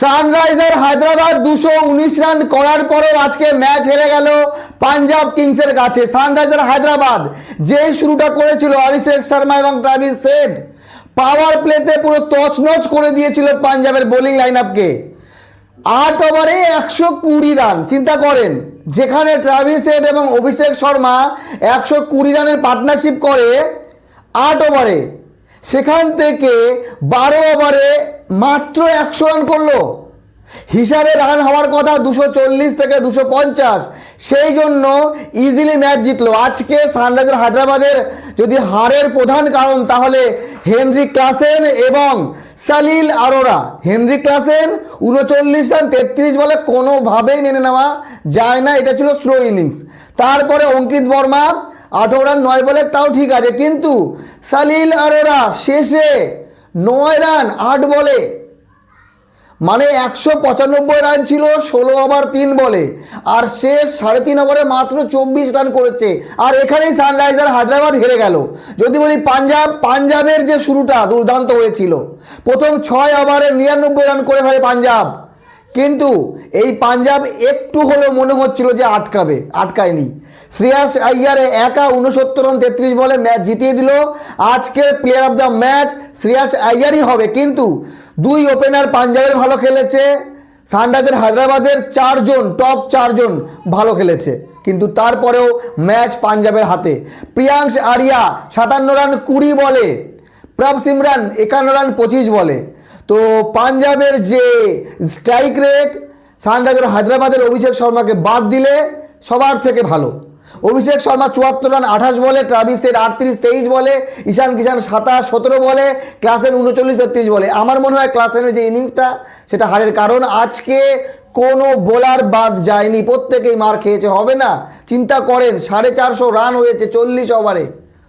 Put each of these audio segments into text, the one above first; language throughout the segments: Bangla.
সানরাইজার হায়দ্রাবাদ 219 রান করার পরেও আজকে ম্যাচ হেরে গেল পাঞ্জাব কিংসের কাছে। সানরাইজার হায়দ্রাবাদ যে শুরুটা করেছিল অভিষেক শর্মা এবং ট্রাভিস হেড, পাওয়ার প্লেতে পুরো তছনছ করে দিয়েছিল পাঞ্জাবের বোলিং লাইন আপকে। 8 ওভারে 120 রান, চিন্তা করেন, যেখানে ট্রাভিস হেড এবং অভিষেক শর্মা 120 রানের পার্টনারশিপ করে 8 ওভারে, সেখান থেকে 12 ওভারে মাত্র 100 রান করলো। হিসাবে রান হওয়ার কথা 240 থেকে 250, সেই জন্য ইজিলি ম্যাচ জিতলো। আজকে সানরাইজার হায়দ্রাবাদের যদি হারের প্রধান কারণ, তাহলে হেনরি ক্লাসেন এবং সালিল আরোরা। হেনরি ক্লাসেন 39 রান 33 বলে কোনোভাবেই মেনে নেওয়া যায় না, এটা ছিল স্লো ইনিংস। তারপরে অঙ্কিত বর্মা 18 রান 9 বলে, তাও ঠিক আছে, কিন্তু সালিল আরোরা শেষে 9 রান 8 বলে, মানে 195 রান ছিল 16 ওভার 3 বলে, আর শেষ 3.5 ওভারে মাত্র 24 রান করেছে। আর এখানেই সানরাইজার হায়দ্রাবাদ হেরে গেল। যদি বলি পাঞ্জাবের যে শুরুটা দুর্দান্ত হয়েছিল, প্রথম 6 ওভারে 99 রান করে ফেলে পাঞ্জাব, কিন্তু এই পাঞ্জাব একটু হলেও মনে হচ্ছিল যে আটকায়নি। শ্রেয়াস আইয়ারে একা 69 রান 33 বলে ম্যাচ জিতিয়ে দিল। আজকের player of the match Shreyas আইয়ারই হবে, কিন্তু 2 ওপেনার পাঞ্জাবের ভালো খেলেছে, সানরাইজার হায়দ্রাবাদের টপ 4 জন ভালো খেলেছে, কিন্তু তারপরেও ম্যাচ পাঞ্জাবের হাতে। প্রিয়াংশ আরিয়া 57 রান 20 বলে, প্রভ সিমরান 51 রান 25 বলে। তো পাঞ্জাবের যে স্ট্রাইক রেট, সানরাইজার হায়দ্রাবাদের অভিষেক শর্মাকে বাদ দিলে সবার থেকে ভালো। অভিষেক শর্মা 74 রান 28 বলে, ট্রাভিস হেড 38-23 বলে, ঈশান কিষান 17 বলে, ক্লাসেন 39-33 বলে। আমার মনে হয় ক্লাসেনের যে ইনিংসটা, সেটা হারের কারণ। আজকে কোনো বোলার বাদ যায়নি, প্রত্যেকেই মার খেয়েছে। হবে না, চিন্তা করেন, 450 রান হয়েছে 40 ওভারে,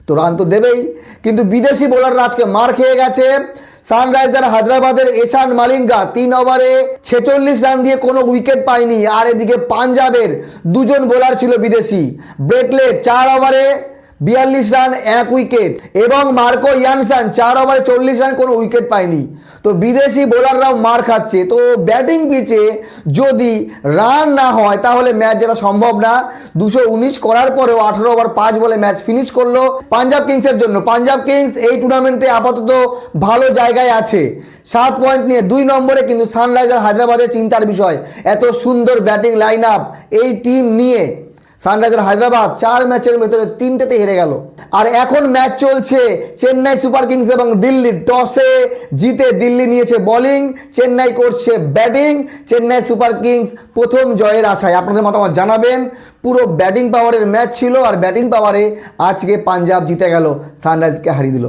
তো রান তো দেবেই, কিন্তু বিদেশি বোলাররা আজকে মার খেয়ে গেছে। সানরাইজার হায়দ্রাবাদের এশান মালিঙ্গা 3 ওভারে 46 রান দিয়ে কোনো উইকেট পায়নি। আর এদিকে পাঞ্জাবের 2 জন বোলার ছিল বিদেশি, ব্রেটলেট 4 ওভারে 42 রান 1 উইকেট, এবং মার্কো ইয়ানসন 4 ওভারে 40 রান, কোনো উইকেট পায়নি। তো বিদেশি বোলাররাও মার খাচ্ছে। তো ব্যাটিং পিচে যদি রান না হয় তাহলে ম্যাচ জেতা সম্ভব না। 219 করার পরেও 18 ওভার 5 বলে ম্যাচ ফিনিশ করলো পাঞ্জাব কিংসের জন্য। পাঞ্জাব কিংস এই টুর্নামেন্টে আপাতত ভালো জায়গায় আছে, 7 পয়েন্ট নিয়ে 2 নম্বরে, কিন্তু সানরাইজার হায়দ্রাবাদের চিন্তার বিষয়, এত সুন্দর ব্যাটিং লাইন আপ এই টিম নিয়ে সানরাইজার হায়দ্রাবাদ 4 ম্যাচের ভেতরে 3টেতে হেরে গেল। আর এখন ম্যাচ চলছে চেন্নাই সুপার কিংস এবং দিল্লির। টসে জিতে দিল্লি নিয়েছে বোলিং, চেন্নাই করছে ব্যাটিং। চেন্নাই সুপার কিংস প্রথম জয়ের আশায়। আপনাদের মতামত জানাবেন। পুরো ব্যাটিং পাওয়ারের ম্যাচ ছিল, আর ব্যাটিং পাওয়ারে আজকে পাঞ্জাব জিতে গেল, সানরাইজকে হারিয়ে দিল।